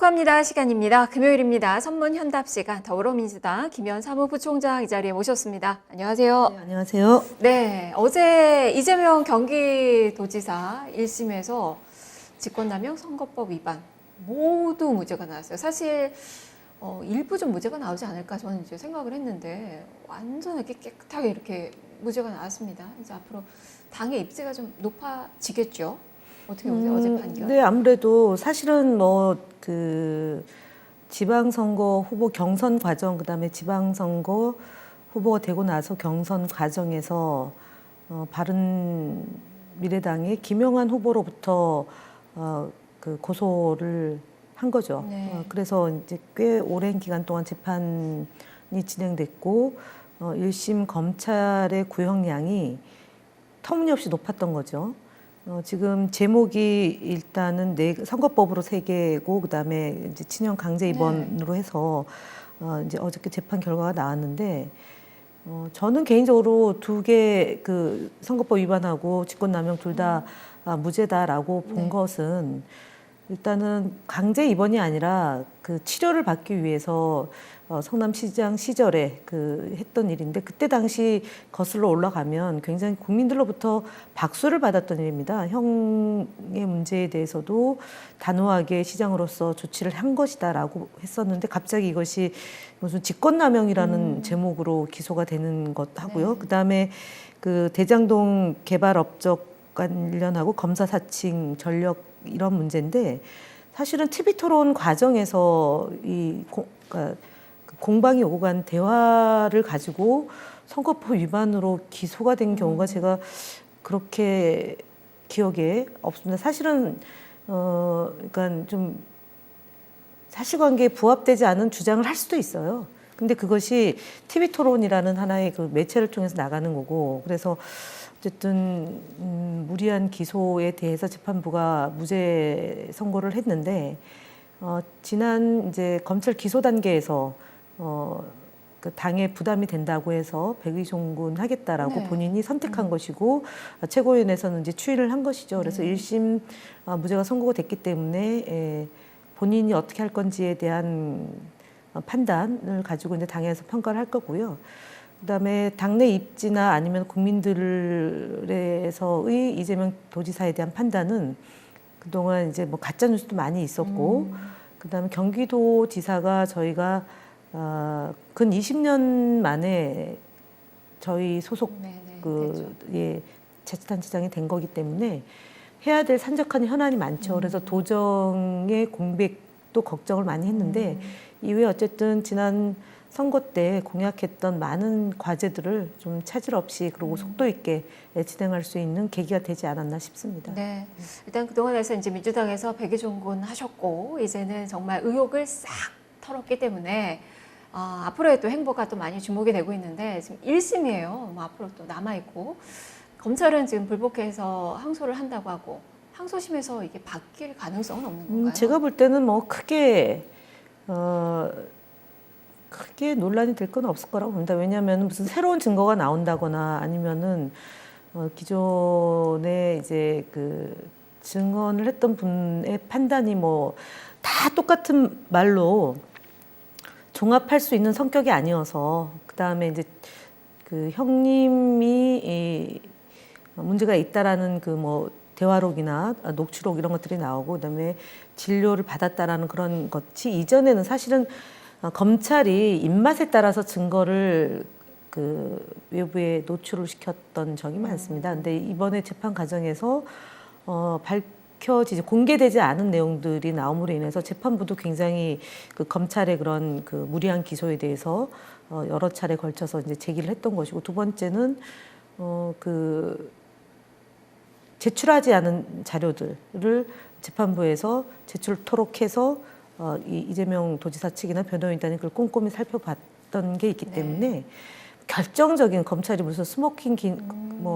공부합니다 시간입니다. 금요일입니다. 선문현답 시간 더불어민주당 김현 사무부총장 이 자리에 모셨습니다. 안녕하세요. 네, 안녕하세요. 네, 어제 이재명 경기도지사 1심에서 직권남용 선거법 위반 모두 무죄가 나왔어요. 사실 일부 좀 무죄가 나오지 않을까 저는 이제 생각을 했는데 완전하게 깨끗하게 이렇게 무죄가 나왔습니다. 이제 앞으로 당의 입지가 좀 높아지겠죠. 어떻게 보세요? 어제 판결? 네, 아무래도 사실은 지방선거 후보 경선 과정, 그다음에 지방선거 후보가 되고 나서 경선 과정에서 바른미래당의 김영환 후보로부터 그 고소를 한 거죠. 네. 그래서 이제 꽤 오랜 기간 동안 재판이 진행됐고 1심 검찰의 구형량이 터무니없이 높았던 거죠. 지금 제목이 일단은 선거법으로 3개고 그다음에 이제 친형 강제 입원으로 해서 이제 어저께 재판 결과가 나왔는데 저는 개인적으로 2개 그 선거법 위반하고 직권남용 둘 다 무죄다라고 본 것은 일단은 강제 입원이 아니라 그 치료를 받기 위해서 성남시장 시절에 했던 일인데 그때 당시 거슬러 올라가면 굉장히 국민들로부터 박수를 받았던 일입니다. 형의 문제에 대해서도 단호하게 시장으로서 조치를 한 것이다라고 했었는데 갑자기 이것이 무슨 직권남용이라는 제목으로 기소가 되는 것 하고요. 네. 그다음에 그 대장동 개발 업적 관련하고 검사 사칭 전력 이런 문제인데 사실은 TV 토론 과정에서 그러니까 공방이 오고 간 대화를 가지고 선거법 위반으로 기소가 된 경우가 제가 그렇게 기억에 없습니다. 사실은 그러니까 좀 사실관계에 부합되지 않은 주장을 할 수도 있어요. 근데 그것이 TV 토론이라는 하나의 그 매체를 통해서 나가는 거고 그래서 어쨌든 무리한 기소에 대해서 재판부가 무죄 선고를 했는데 지난 이제 검찰 기소 단계에서 그 당에 부담이 된다고 해서 백의종군 하겠다라고 네. 본인이 선택한 것이고 최고위원회에서는 이제 추인을 한 것이죠. 그래서 1심 무죄가 선고가 됐기 때문에 본인이 어떻게 할 건지에 대한 판단을 가지고 이제 당에서 평가를 할 거고요. 그다음에 당내 입지나 아니면 국민들에서의 이재명 도지사에 대한 판단은 그동안 이제 뭐 가짜 뉴스도 많이 있었고 그다음에 경기도지사가 저희가 근 20년 만에 저희 소속 자치단체장이 된 거기 때문에 해야 될 산적한 현안이 많죠. 그래서 도정의 공백도 걱정을 많이 했는데 이후에 어쨌든 지난 선거 때 공약했던 많은 과제들을 좀 차질 없이 그리고 속도 있게 진행할 수 있는 계기가 되지 않았나 싶습니다. 네, 일단 그동안에서 이제 민주당에서 백의종군 하셨고 이제는 정말 의혹을 싹 털었기 때문에 앞으로의 또 행보가 또 많이 주목이 되고 있는데 지금 1심이에요. 뭐 앞으로 또 남아있고 검찰은 지금 불복해서 항소를 한다고 하고 항소심에서 이게 바뀔 가능성은 없는 건가요? 제가 볼 때는 뭐 크게 논란이 될 건 없을 거라고 봅니다. 왜냐하면 무슨 새로운 증거가 나온다거나 아니면은 기존에 이제 그 증언을 했던 분의 판단이 뭐 다 똑같은 말로 종합할 수 있는 성격이 아니어서 그 다음에 이제 그 형님이 문제가 있다라는 그 뭐 대화록이나 녹취록 이런 것들이 나오고 그다음에 진료를 받았다라는 그런 것이 이전에는 사실은 검찰이 입맛에 따라서 증거를 그 외부에 노출을 시켰던 적이 많습니다. 근데 이번에 재판 과정에서 밝혀지지 공개되지 않은 내용들이 나옴으로 인해서 재판부도 굉장히 그 검찰의 그런 그 무리한 기소에 대해서 여러 차례 걸쳐서 이제 제기를 했던 것이고 두 번째는 제출하지 않은 자료들을 재판부에서 제출토록 해서 이재명 도지사 측이나 변호인단이 그걸 꼼꼼히 살펴봤던 게 있기 때문에 결정적인 검찰이 무슨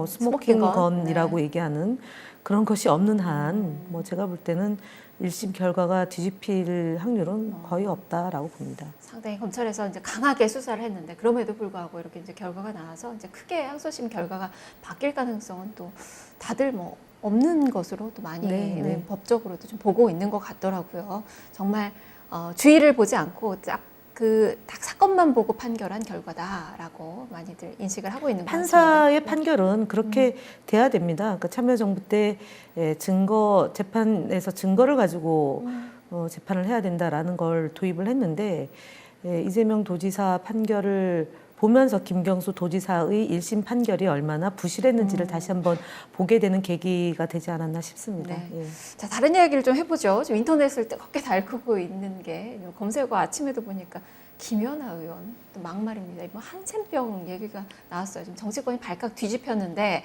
스모킹건이라고 얘기하는 그런 것이 없는 한 뭐 제가 볼 때는 1심 결과가 뒤집힐 확률은 거의 없다라고 봅니다. 상당히 검찰에서 이제 강하게 수사를 했는데 그럼에도 불구하고 이렇게 이제 결과가 나와서 이제 크게 항소심 결과가 바뀔 가능성은 또 다들 뭐 없는 것으로 또 많이 법적으로도 좀 보고 있는 것 같더라고요. 정말 주의를 보지 않고 딱 사건만 보고 판결한 결과다라고 많이들 인식을 하고 있는 것 같습니다. 판사의 판결은 그렇게 돼야 됩니다. 그러니까 참여정부 때 재판에서 증거를 가지고 재판을 해야 된다라는 걸 도입을 했는데 이재명 도지사 판결을 보면서 김경수 도지사의 1심 판결이 얼마나 부실했는지를 다시 한번 보게 되는 계기가 되지 않았나 싶습니다. 네. 예. 자, 다른 이야기를 좀 해보죠. 지금 인터넷을 뜨겁게 달구고 있는 게 검색어 아침에도 보니까 김연아 의원 또 막말입니다. 뭐 한센병 얘기가 나왔어요. 지금 정치권이 발칵 뒤집혔는데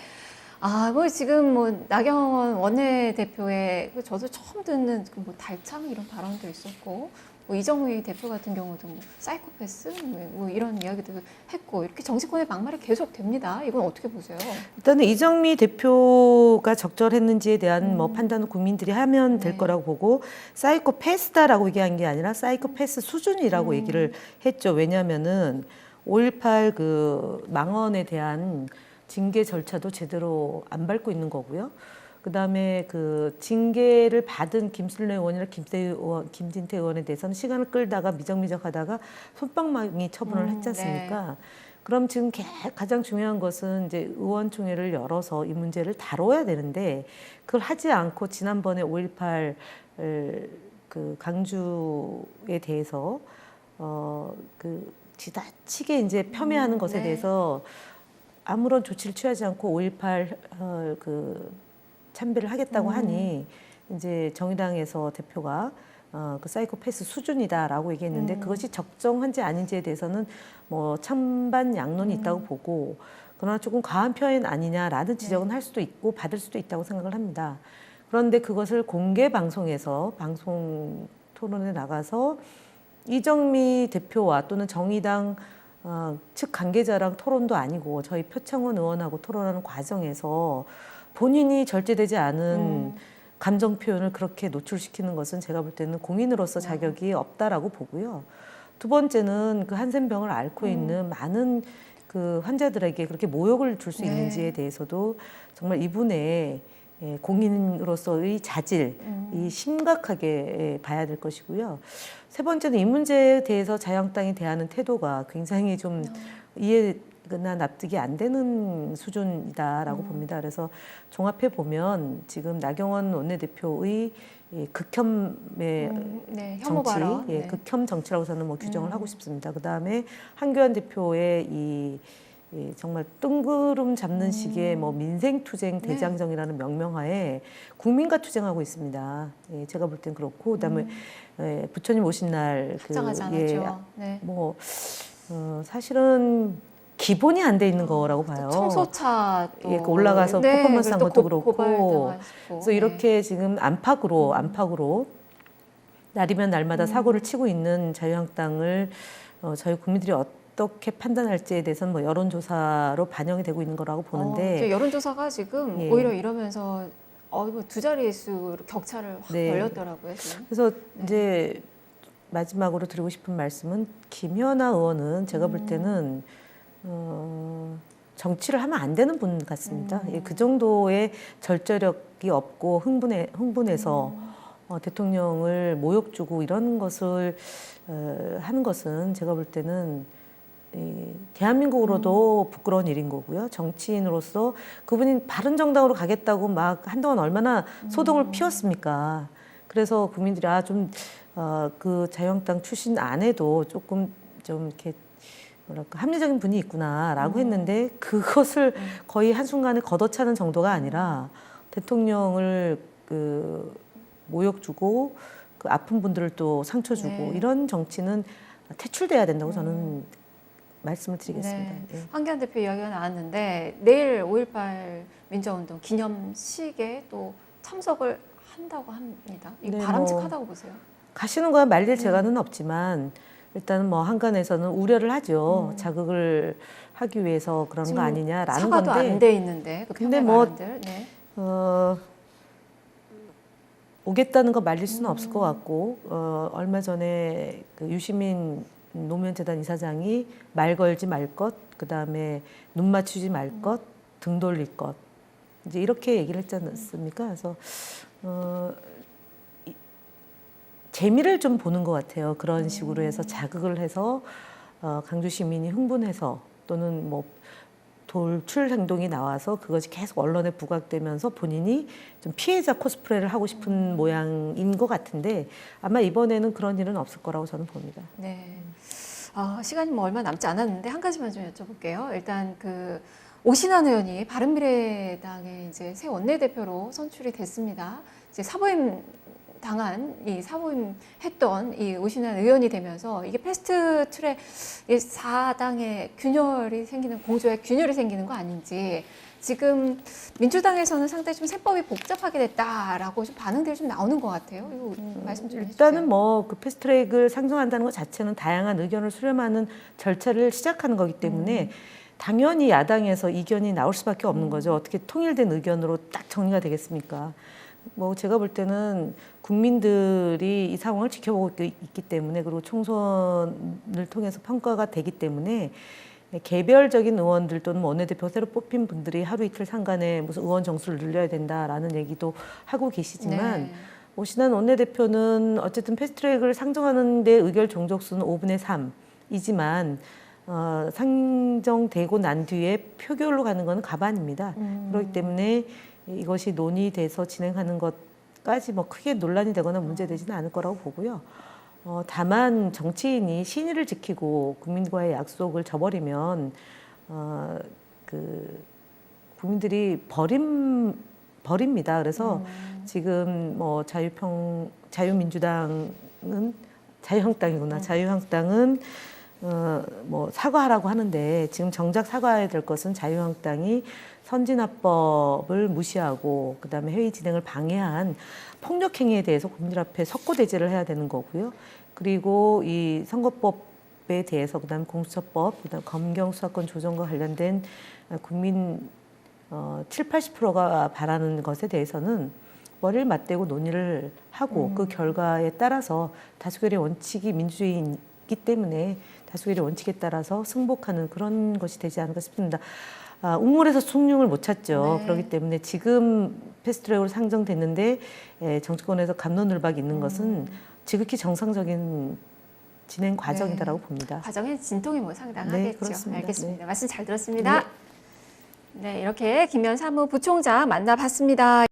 뭐 지금 뭐 나경원 원내대표의 저도 처음 듣는 뭐 달창 이런 발언도 있었고 뭐 이정희 대표 같은 경우도 뭐 사이코패스 뭐 이런 이야기도 했고 이렇게 정치권의 막말이 계속 됩니다. 이건 어떻게 보세요? 일단은 이정미 대표가 적절했는지에 대한 뭐 판단은 국민들이 하면 될 네. 거라고 보고 사이코패스다라고 얘기한 게 아니라 사이코패스 수준이라고 얘기를 했죠. 왜냐하면은 5.18 그 망언에 대한 징계 절차도 제대로 안 밟고 있는 거고요. 그다음에 그 징계를 받은 김순례 의원이나 김진태 의원에 대해서는 시간을 끌다가 미적미적하다가 솜방망이 처분을 했지 않습니까? 네. 그럼 지금 가장 중요한 것은 이제 의원총회를 열어서 이 문제를 다뤄야 되는데 그걸 하지 않고 지난번에 5.18 그 강주에 대해서 그 지나치게 이제 폄훼하는 것에 네. 대해서 아무런 조치를 취하지 않고 5.18 그 참배를 하겠다고 하니 이제 정의당에서 대표가 그 사이코패스 수준이다라고 얘기했는데 그것이 적정한지 아닌지에 대해서는 뭐 찬반 양론이 있다고 보고 그러나 조금 과한 표현 아니냐라는 지적은 할 수도 있고 받을 수도 있다고 생각을 합니다. 그런데 그것을 공개 방송에서 방송 토론에 나가서 이정미 대표와 또는 정의당 측 관계자랑 토론도 아니고 저희 표창원 의원하고 토론하는 과정에서 본인이 절제되지 않은 감정 표현을 그렇게 노출시키는 것은 제가 볼 때는 공인으로서 자격이 없다라고 보고요. 두 번째는 그 한센병을 앓고 있는 많은 그 환자들에게 그렇게 모욕을 줄 수 네. 있는지에 대해서도 정말 이분의 공인으로서의 자질이 심각하게 봐야 될 것이고요. 세 번째는 이 문제에 대해서 자유한국당이 대하는 태도가 굉장히 좀 이해나 납득이 안 되는 수준이다라고 봅니다. 그래서 종합해 보면 지금 나경원 원내대표의 극혐의 네, 혐오 정치, 발언. 네. 극혐 정치라고 저는 뭐 규정을 하고 싶습니다. 그 다음에 한교안 대표의 이 정말 뜬구름 잡는 식의 뭐 민생투쟁 대장정이라는 명명하에 국민과 투쟁하고 있습니다. 제가 볼 땐 그렇고 그다음에 부처님 오신 날 확장하지 않았죠. 네. 뭐 사실은 기본이 안 돼 있는 거라고 봐요. 청소차 또 그 올라가서 퍼포먼스 한 것도 그렇고 고발당하시고. 그래서 이렇게 지금 안팎으로 날이면 날마다 사고를 치고 있는 자유한국당을 저희 국민들이 어떻게 판단할지에 대해서는 뭐 여론조사로 반영이 되고 있는 거라고 보는데 여론조사가 지금 예. 오히려 이러면서 뭐 두 자릿수 격차를 확 네. 벌렸더라고요. 지금. 그래서 이제 마지막으로 드리고 싶은 말씀은 김연아 의원은 제가 볼 때는 정치를 하면 안 되는 분 같습니다. 그 정도의 절제력이 없고 흥분해서 대통령을 모욕 주고 이런 것을 하는 것은 제가 볼 때는 대한민국으로도 부끄러운 일인 거고요. 정치인으로서 그분이 바른정당으로 가겠다고 막 한동안 얼마나 소동을 피웠습니까? 그래서 국민들이 그 자유한국당 출신 안에도 조금 좀 이렇게 뭐랄까 합리적인 분이 있구나라고 했는데 그것을 거의 한순간에 걷어차는 정도가 아니라 대통령을 그 모욕 주고 그 아픈 분들을 또 상처 주고 네. 이런 정치는 퇴출돼야 된다고 저는 말씀을 드리겠습니다. 네. 예. 한기안 대표 이야기가 나왔는데 내일 5.18 민주화운동 기념식에 또 참석을 한다고 합니다. 이거 네, 바람직하다고 보세요? 가시는 거야 말릴 재간은 없지만 일단은 뭐 한간에서는 우려를 하죠. 자극을 하기 위해서 그런 거 아니냐라는 사과도 건데. 안 돼 있는데 그 근데 폄훼 뭐 발언들. 네. 오겠다는 거 말릴 수는 없을 것 같고 얼마 전에 그 유시민 노무현재단 이사장이 말 걸지 말 것, 그 다음에 눈 맞추지 말 것, 등 돌릴 것 이제 이렇게 얘기를 했지 않습니까? 그래서 재미를 좀 보는 것 같아요. 그런 식으로 해서 자극을 해서 강주 시민이 흥분해서 또는 뭐 돌출 행동이 나와서 그것이 계속 언론에 부각되면서 본인이 좀 피해자 코스프레를 하고 싶은 모양인 것 같은데 아마 이번에는 그런 일은 없을 거라고 저는 봅니다. 네. 시간이 뭐 얼마 남지 않았는데 한 가지만 좀 여쭤볼게요. 일단 그 오신환 의원이 바른미래당의 이제 새 원내대표로 선출이 됐습니다. 이제 사보임 당한 이 사보임 했던 이 오신환 의원이 되면서 이게 패스트 트랙 4당의 균열이 생기는 공조의 균열이 생기는 거 아닌지 지금 민주당에서는 상당히 좀 세법이 복잡하게 됐다라고 좀 반응들이 좀 나오는 것 같아요. 이거 말씀 좀 해주세요. 일단은 뭐 그 패스트트랙을 상정한다는 것 자체는 다양한 의견을 수렴하는 절차를 시작하는 거기 때문에 당연히 야당에서 이견이 나올 수밖에 없는 거죠. 어떻게 통일된 의견으로 딱 정리가 되겠습니까? 뭐 제가 볼 때는 국민들이 이 상황을 지켜보고 있기 때문에 그리고 총선을 통해서 평가가 되기 때문에 개별적인 의원들 또는 원내대표 새로 뽑힌 분들이 하루 이틀 상간에 무슨 의원 정수를 늘려야 된다라는 얘기도 하고 계시지만 네. 오신환 원내대표는 어쨌든 패스트트랙을 상정하는 데 의결 종족수는 5분의 3이지만 상정되고 난 뒤에 표결로 가는 것은 가반입니다. 그렇기 때문에 이것이 논의돼서 진행하는 것까지 뭐 크게 논란이 되거나 문제되지는 않을 거라고 보고요. 다만 정치인이 신의를 지키고 국민과의 약속을 저버리면 그 국민들이 버립니다. 그래서 지금 뭐 자유민주당은 자유한국당이구나. 자유한국당은 뭐 사과하라고 하는데 지금 정작 사과해야 될 것은 자유한국당이 선진화법을 무시하고 그다음에 회의 진행을 방해한 폭력 행위에 대해서 국민들 앞에 석고대죄를 해야 되는 거고요. 그리고 이 선거법에 대해서 그다음에 공수처법, 그다음 검경 수사권 조정과 관련된 국민 70~80%가 바라는 것에 대해서는 머리를 맞대고 논의를 하고 그 결과에 따라서 다수결의 원칙이 민주주의이기 때문에 다수결의 원칙에 따라서 승복하는 그런 것이 되지 않을까 싶습니다. 웅물에서 숭늉을 못 찾죠. 네. 그렇기 때문에 지금 패스트트랙으로 상정됐는데 정치권에서 갑론을박이 있는 것은 지극히 정상적인 진행 과정이다라고 봅니다. 과정의 진통이 뭐 상당하겠죠. 네, 그렇습니다. 알겠습니다. 말씀 잘 들었습니다. 네, 이렇게 김현 사무부총장 만나봤습니다.